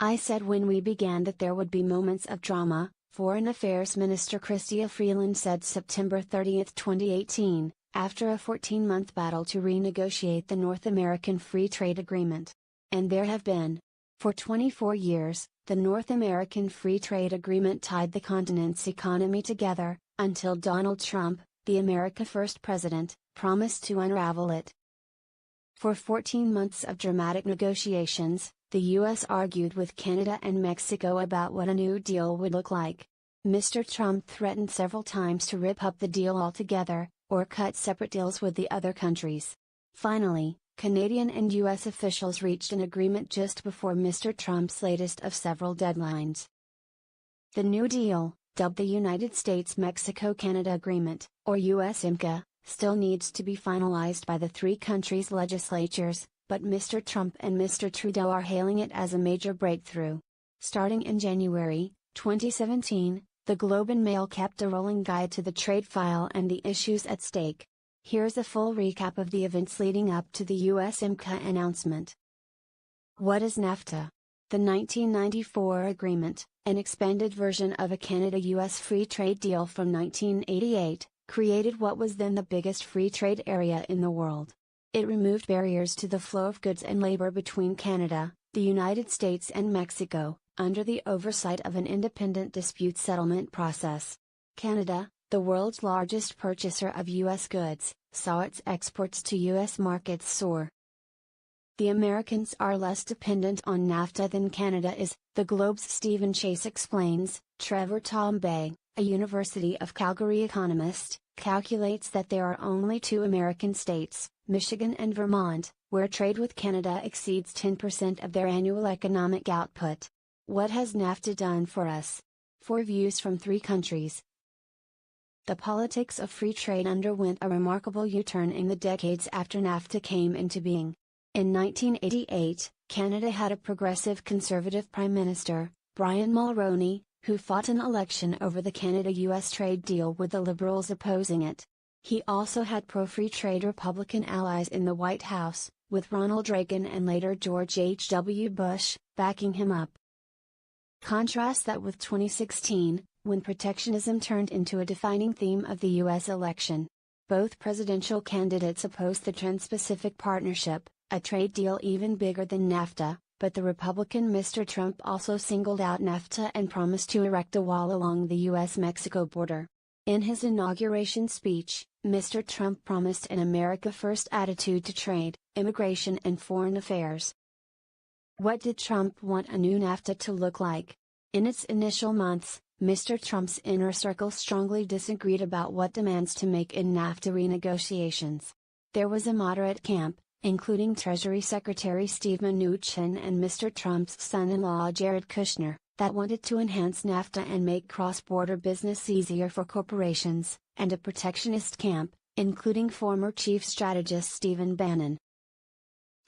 I said when we began that there would be moments of drama, Foreign Affairs Minister Chrystia Freeland said September 30, 2018, after a 14-month battle to renegotiate the North American Free Trade Agreement. And there have been. For 24 years, the North American Free Trade Agreement tied the continent's economy together, until Donald Trump, the America First president, promised to unravel it. For 14 months of dramatic negotiations, the U.S. argued with Canada and Mexico about what a new deal would look like. Mr. Trump threatened several times to rip up the deal altogether, or cut separate deals with the other countries. Finally, Canadian and U.S. officials reached an agreement just before Mr. Trump's latest of several deadlines. The New Deal, dubbed the United States-Mexico-Canada Agreement, or USMCA, still needs to be finalized by the three countries' legislatures, but Mr. Trump and Mr. Trudeau are hailing it as a major breakthrough. Starting in January 2017, the Globe and Mail kept a rolling guide to the trade file and the issues at stake. Here's a full recap of the events leading up to the USMCA announcement. What is NAFTA? The 1994 agreement, an expanded version of a Canada-US free trade deal from 1988, created what was then the biggest free trade area in the world. It removed barriers to the flow of goods and labor between Canada, the United States and Mexico, under the oversight of an independent dispute settlement process. Canada, the world's largest purchaser of U.S. goods, saw its exports to U.S. markets soar. The Americans are less dependent on NAFTA than Canada is, the Globe's Stephen Chase explains. Trevor Tombay, a University of Calgary economist, calculates that there are only two American states, Michigan and Vermont, where trade with Canada exceeds 10% of their annual economic output. What has NAFTA done for us? 4 views from 3 countries. The politics of free trade underwent a remarkable U-turn in the decades after NAFTA came into being. In 1988, Canada had a progressive conservative Prime Minister, Brian Mulroney, who fought an election over the Canada-US trade deal with the Liberals opposing it. He also had pro-free trade Republican allies in the White House, with Ronald Reagan and later George H.W. Bush, backing him up. Contrast that with 2016, when protectionism turned into a defining theme of the U.S. election. Both presidential candidates opposed the Trans-Pacific Partnership, a trade deal even bigger than NAFTA, but the Republican Mr. Trump also singled out NAFTA and promised to erect a wall along the U.S.-Mexico border. In his inauguration speech, Mr. Trump promised an America First attitude to trade, immigration and foreign affairs. What did Trump want a new NAFTA to look like? In its initial months, Mr. Trump's inner circle strongly disagreed about what demands to make in NAFTA renegotiations. There was a moderate camp, including Treasury Secretary Steve Mnuchin and Mr. Trump's son-in-law Jared Kushner, that wanted to enhance NAFTA and make cross-border business easier for corporations, and a protectionist camp, including former chief strategist Stephen Bannon.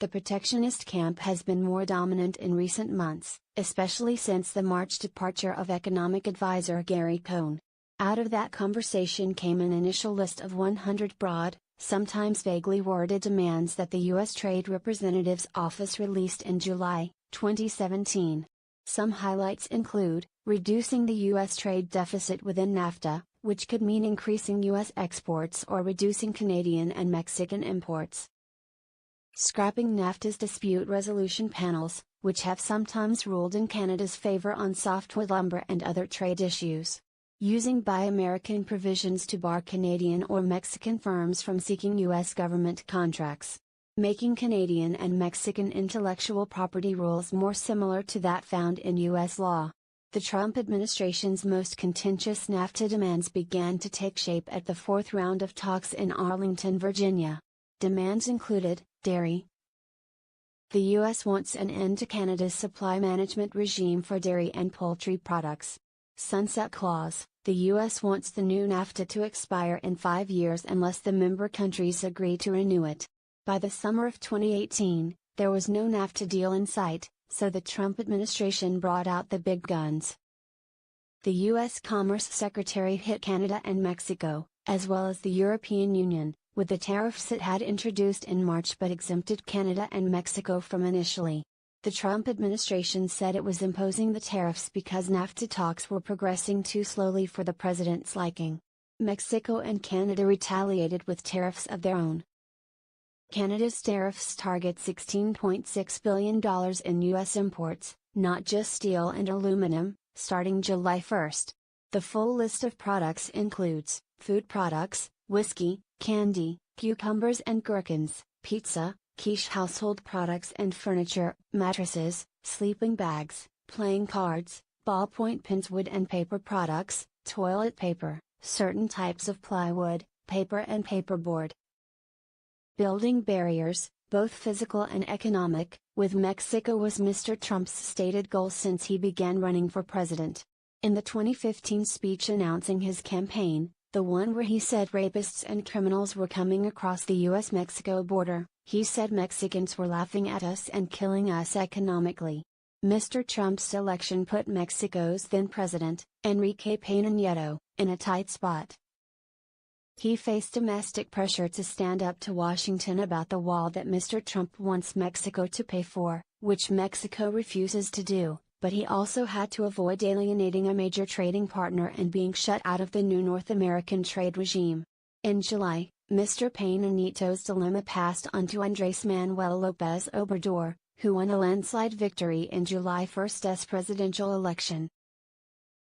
The protectionist camp has been more dominant in recent months, especially since the March departure of economic advisor Gary Cohn. Out of that conversation came an initial list of 100 broad, sometimes vaguely worded demands that the U.S. Trade Representative's Office released in July 2017. Some highlights include, reducing the U.S. trade deficit within NAFTA, which could mean increasing U.S. exports or reducing Canadian and Mexican imports. Scrapping NAFTA's dispute resolution panels, which have sometimes ruled in Canada's favor on softwood lumber and other trade issues. Using Buy American provisions to bar Canadian or Mexican firms from seeking U.S. government contracts. Making Canadian and Mexican intellectual property rules more similar to that found in U.S. law. The Trump administration's most contentious NAFTA demands began to take shape at the 4th round of talks in Arlington, Virginia. Demands included, dairy. The U.S. wants an end to Canada's supply management regime for dairy and poultry products. Sunset clause, the U.S. wants the new NAFTA to expire in 5 years unless the member countries agree to renew it. By the summer of 2018, there was no NAFTA deal in sight, so the Trump administration brought out the big guns. The U.S. Commerce Secretary hit Canada and Mexico, as well as the European Union, with the tariffs it had introduced in March but exempted Canada and Mexico from initially. The Trump administration said it was imposing the tariffs because NAFTA talks were progressing too slowly for the president's liking. Mexico and Canada retaliated with tariffs of their own. Canada's tariffs target $16.6 billion in U.S. imports, not just steel and aluminum, starting July 1. The full list of products includes food products, whiskey, candy, cucumbers and gherkins, pizza, quiche, household products and furniture, mattresses, sleeping bags, playing cards, ballpoint pens, wood and paper products, toilet paper, certain types of plywood, paper and paperboard. Building barriers, both physical and economic, with Mexico was Mr. Trump's stated goal since he began running for president. In the 2015 speech announcing his campaign, the one where he said rapists and criminals were coming across the U.S.-Mexico border, he said Mexicans were laughing at us and killing us economically. Mr. Trump's election put Mexico's then-president, Enrique Peña Nieto, in a tight spot. He faced domestic pressure to stand up to Washington about the wall that Mr. Trump wants Mexico to pay for, which Mexico refuses to do, but he also had to avoid alienating a major trading partner and being shut out of the new North American trade regime. In July, Mr. Peña Nieto's dilemma passed on to Andrés Manuel López Obrador, who won a landslide victory in July 1's presidential election.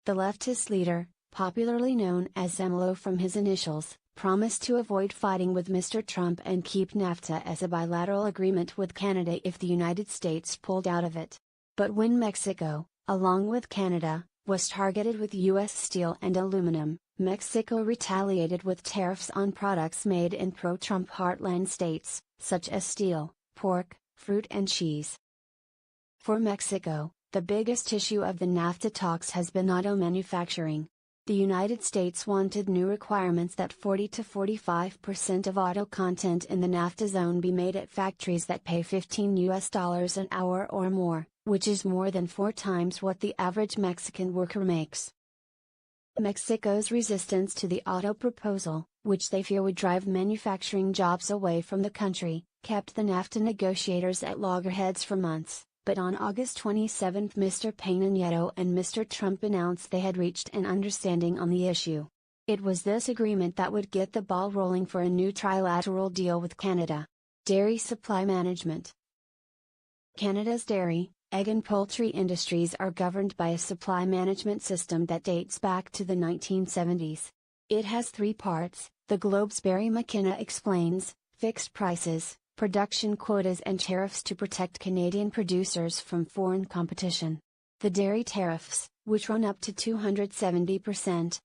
The leftist leader, popularly known as AMLO from his initials, promised to avoid fighting with Mr. Trump and keep NAFTA as a bilateral agreement with Canada if the United States pulled out of it. But when Mexico, along with Canada, was targeted with U.S. steel and aluminum, Mexico retaliated with tariffs on products made in pro-Trump heartland states, such as steel, pork, fruit and cheese. For Mexico, the biggest issue of the NAFTA talks has been auto manufacturing. The United States wanted new requirements that 40 to 45% of auto content in the NAFTA zone be made at factories that pay $15 an hour or more, which is more than 4 times what the average Mexican worker makes. Mexico's resistance to the auto proposal, which they fear would drive manufacturing jobs away from the country, kept the NAFTA negotiators at loggerheads for months. But on August 27 Mr. Peña Nieto and Mr. Trump announced they had reached an understanding on the issue. It was this agreement that would get the ball rolling for a new trilateral deal with Canada. Dairy supply management. Canada's dairy, egg and poultry industries are governed by a supply management system that dates back to the 1970s. It has 3 parts, the Globe's Barry McKenna explains: fixed prices, production quotas and tariffs to protect Canadian producers from foreign competition. The dairy tariffs, which run up to 270%,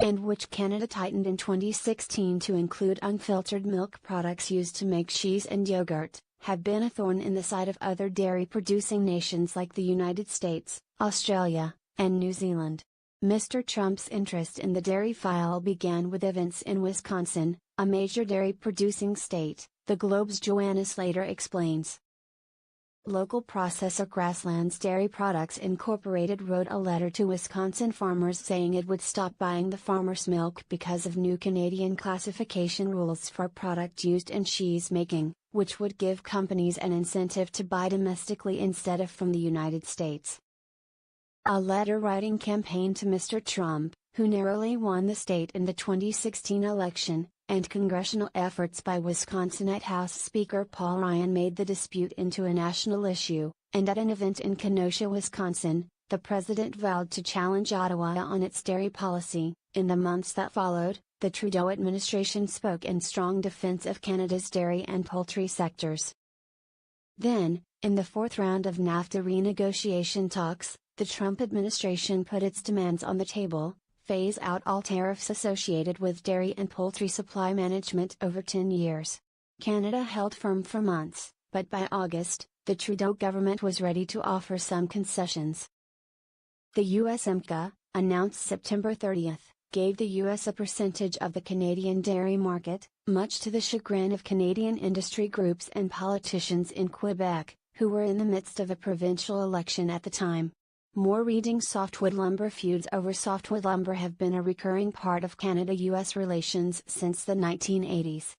and which Canada tightened in 2016 to include unfiltered milk products used to make cheese and yogurt, have been a thorn in the side of other dairy-producing nations like the United States, Australia, and New Zealand. Mr. Trump's interest in the dairy file began with events in Wisconsin, a major dairy-producing state, the Globe's Joanna Slater explains. Local processor Grasslands Dairy Products Incorporated wrote a letter to Wisconsin farmers saying it would stop buying the farmer's milk because of new Canadian classification rules for product used in cheese making, which would give companies an incentive to buy domestically instead of from the United States. A letter-writing campaign to Mr. Trump, who narrowly won the state in the 2016 election, and congressional efforts by Wisconsinite House Speaker Paul Ryan made the dispute into a national issue, and at an event in Kenosha, Wisconsin, the president vowed to challenge Ottawa on its dairy policy. In the months that followed, the Trudeau administration spoke in strong defense of Canada's dairy and poultry sectors. Then, in the 4th round of NAFTA renegotiation talks, the Trump administration put its demands on the table: phase out all tariffs associated with dairy and poultry supply management over 10 years. Canada held firm for months, but by August, the Trudeau government was ready to offer some concessions. The USMCA, announced September 30, gave the U.S. a percentage of the Canadian dairy market, much to the chagrin of Canadian industry groups and politicians in Quebec, who were in the midst of a provincial election at the time. More reading: Softwood lumber feuds over softwood lumber have been a recurring part of Canada-US relations since the 1980s.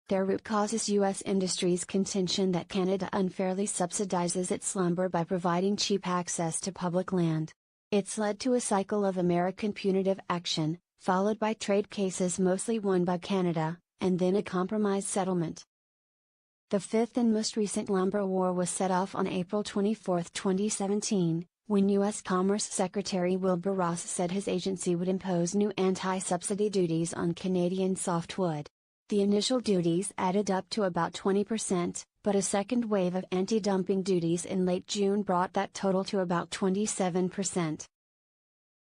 Their root cause is U.S. industry's contention that Canada unfairly subsidizes its lumber by providing cheap access to public land. It's led to a cycle of American punitive action, followed by trade cases mostly won by Canada, and then a compromise settlement. The fifth and most recent lumber war was set off on April 24, 2017, when U.S. Commerce Secretary Wilbur Ross said his agency would impose new anti-subsidy duties on Canadian softwood. The initial duties added up to about 20%, but a second wave of anti-dumping duties in late June brought that total to about 27%.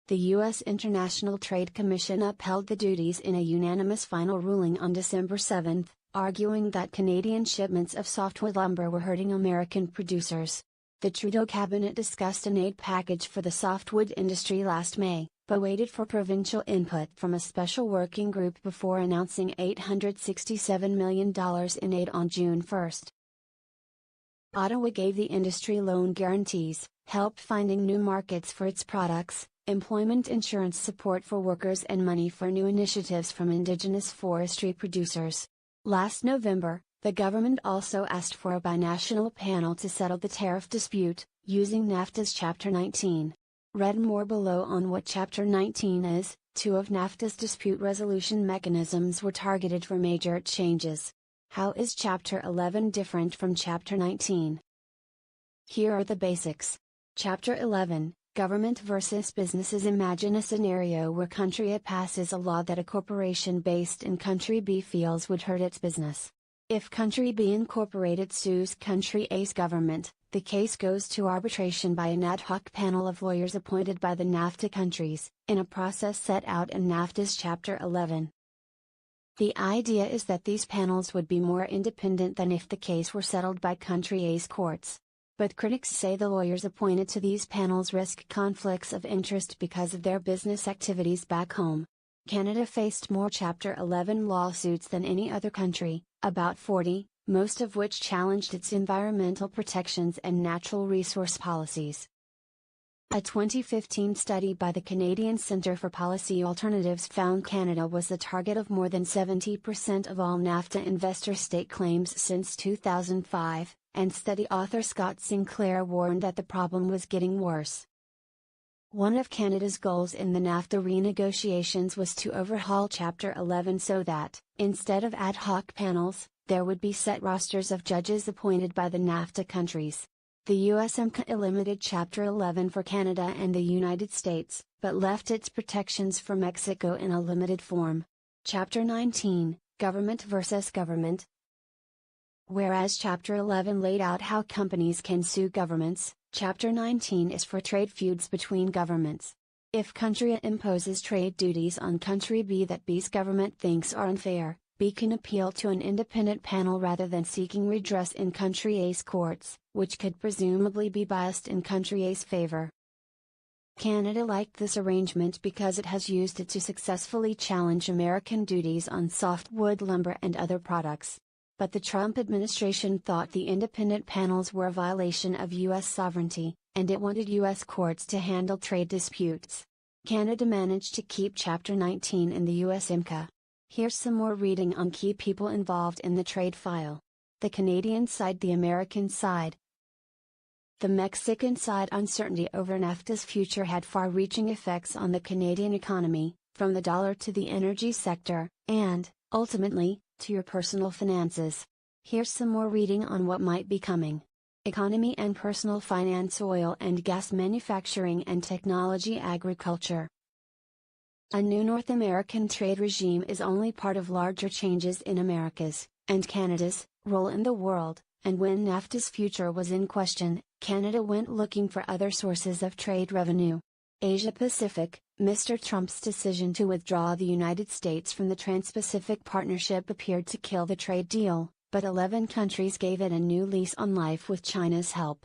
The U.S. International Trade Commission upheld the duties in a unanimous final ruling on December 7, arguing that Canadian shipments of softwood lumber were hurting American producers. The Trudeau cabinet discussed an aid package for the softwood industry last May, but waited for provincial input from a special working group before announcing $867 million in aid on June 1. Ottawa gave the industry loan guarantees, help finding new markets for its products, employment insurance support for workers and money for new initiatives from Indigenous forestry producers. Last November, the government also asked for a binational panel to settle the tariff dispute, using NAFTA's Chapter 19. Read more below on what Chapter 19 is. Two of NAFTA's dispute resolution mechanisms were targeted for major changes. How is Chapter 11 different from Chapter 19? Here are the basics. Chapter 11, Government versus Businesses. Imagine a scenario where Country A passes a law that a corporation based in Country B feels would hurt its business. If Country B Incorporated sues Country A's government, the case goes to arbitration by an ad hoc panel of lawyers appointed by the NAFTA countries, in a process set out in NAFTA's Chapter 11. The idea is that these panels would be more independent than if the case were settled by Country A's courts. But critics say the lawyers appointed to these panels risk conflicts of interest because of their business activities back home. Canada faced more Chapter 11 lawsuits than any other country, about 40, most of which challenged its environmental protections and natural resource policies. A 2015 study by the Canadian Centre for Policy Alternatives found Canada was the target of more than 70% of all NAFTA investor state claims since 2005, and study author Scott Sinclair warned that the problem was getting worse. One of Canada's goals in the NAFTA renegotiations was to overhaul Chapter 11 so that, instead of ad hoc panels, there would be set rosters of judges appointed by the NAFTA countries. The USMCA limited Chapter 11 for Canada and the United States, but left its protections for Mexico in a limited form. Chapter 19, Government versus Government. Whereas Chapter 11 laid out how companies can sue governments, Chapter 19 is for trade feuds between governments. If Country A imposes trade duties on Country B that B's government thinks are unfair, B can appeal to an independent panel rather than seeking redress in Country A's courts, which could presumably be biased in Country A's favor. Canada liked this arrangement because it has used it to successfully challenge American duties on softwood lumber and other products. But the Trump administration thought the independent panels were a violation of U.S. sovereignty, and it wanted U.S. courts to handle trade disputes. Canada managed to keep Chapter 19 in the USMCA. Here's some more reading on key people involved in the trade file. The Canadian side, the American side. The Mexican side. Uncertainty over NAFTA's future had far-reaching effects on the Canadian economy, from the dollar to the energy sector, and, ultimately, to your personal finances. Here's some more reading on what might be coming. Economy and personal finance. Oil and gas manufacturing and technology. Agriculture. A new North American trade regime is only part of larger changes in America's, and Canada's, role in the world, and when NAFTA's future was in question, Canada went looking for other sources of trade revenue. Asia Pacific. Mr. Trump's decision to withdraw the United States from the Trans-Pacific Partnership appeared to kill the trade deal, but 11 countries gave it a new lease on life with China's help.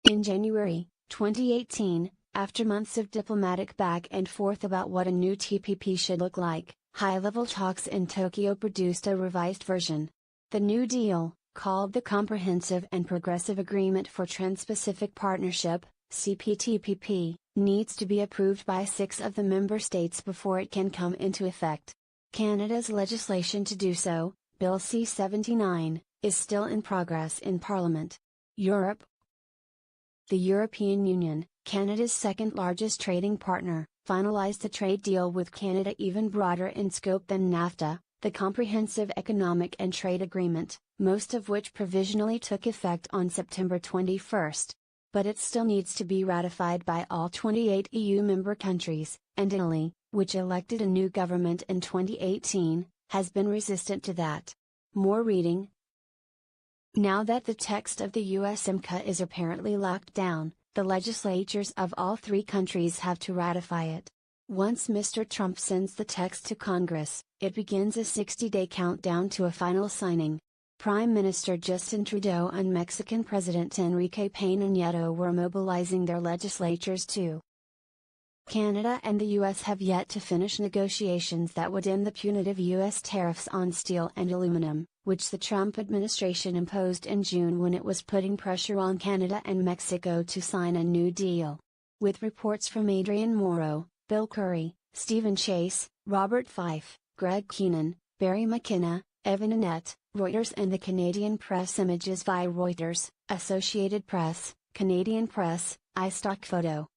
In January 2018, after months of diplomatic back and forth about what a new TPP should look like, high-level talks in Tokyo produced a revised version. The New Deal, called the Comprehensive and Progressive Agreement for Trans-Pacific Partnership, CPTPP, needs to be approved by 6 of the member states before it can come into effect. Canada's legislation to do so, Bill C-79, is still in progress in Parliament. Europe. The European Union, Canada's second-largest trading partner, finalized a trade deal with Canada even broader in scope than NAFTA, the Comprehensive Economic and Trade Agreement, most of which provisionally took effect on September 21. But it still needs to be ratified by all 28 EU member countries, and Italy, which elected a new government in 2018, has been resistant to that. More reading. Now that the text of the USMCA is apparently locked down, the legislatures of all three countries have to ratify it. Once Mr. Trump sends the text to Congress, it begins a 60-day countdown to a final signing. Prime Minister Justin Trudeau and Mexican President Enrique Peña Nieto were mobilizing their legislatures too. Canada and the U.S. have yet to finish negotiations that would end the punitive U.S. tariffs on steel and aluminum, which the Trump administration imposed in June when it was putting pressure on Canada and Mexico to sign a new deal. With reports from Adrian Morrow, Bill Curry, Stephen Chase, Robert Fife, Greg Keenan, Barry McKenna, Evan Annette, Reuters and the Canadian Press. Images by Reuters, Associated Press, Canadian Press, iStock photo.